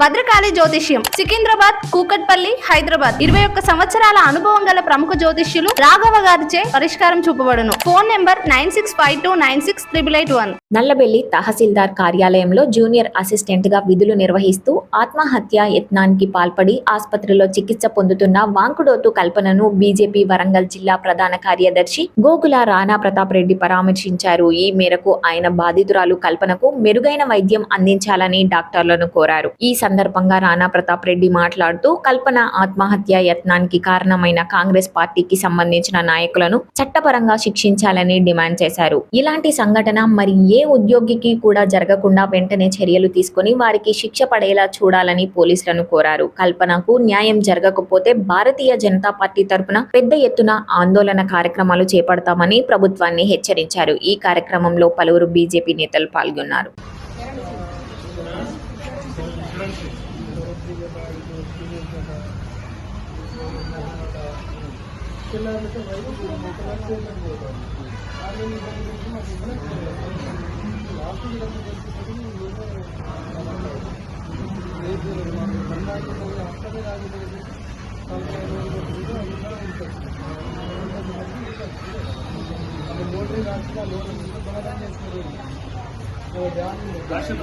భద్రకాళి జ్యోతిష్యం సికింద్రాబాద్, కూకట్పల్లి, హైదరాబాద్. 21 సంవత్సరాల అనుభవం గల ప్రముఖ జ్యోతిష్యులు రాఘవ గారిచే పరిష్కారం చూపబడును. Phone number 9652968881. నల్లబెల్లి తహసీల్దార్ కార్యాలయంలో జూనియర్ అసిస్టెంట్ గా విధులు నిర్వహిస్తూ ఆత్మహత్య యత్నానికి పాల్పడి ఆసుపత్రిలో చికిత్స పొందుతున్న వాంకుడోతు కల్పనను బీజేపీ వరంగల్ జిల్లా ప్రధాన కార్యదర్శి గోగుల రాణా ప్రతాప్ రెడ్డి పరామర్శించారు. ఈ మేరకు ఆయన బాధితురాలు కల్పనకు మెరుగైన వైద్యం అందించాలని డాక్టర్లను కోరారు. ఈ సందర్భంగా రాణా ప్రతాప్ రెడ్డి మాట్లాడుతూ కల్పన ఆత్మహత్య యత్నానికి కారణమైన కాంగ్రెస్ పార్టీకి సంబంధించిన నాయకులను చట్టపరంగా శిక్షించాలని డిమాండ్ చేశారు. ఇలాంటి సంఘటన మరి ఏ ఉద్యోగికి కూడా జరగకుండా వెంటనే చర్యలు తీసుకుని వారికి శిక్ష పడేలా చూడాలని పోలీసులను కోరారు. కల్పనకు న్యాయం జరగకపోతే భారతీయ జనతా పార్టీ తరపున పెద్ద ఎత్తున ఆందోళన కార్యక్రమాలు చేపడతామని ప్రభుత్వాన్ని హెచ్చరించారు. ఈ కార్యక్రమంలో పలువురు బీజేపీ నేతలు పాల్గొన్నారు. రాష్ట్ర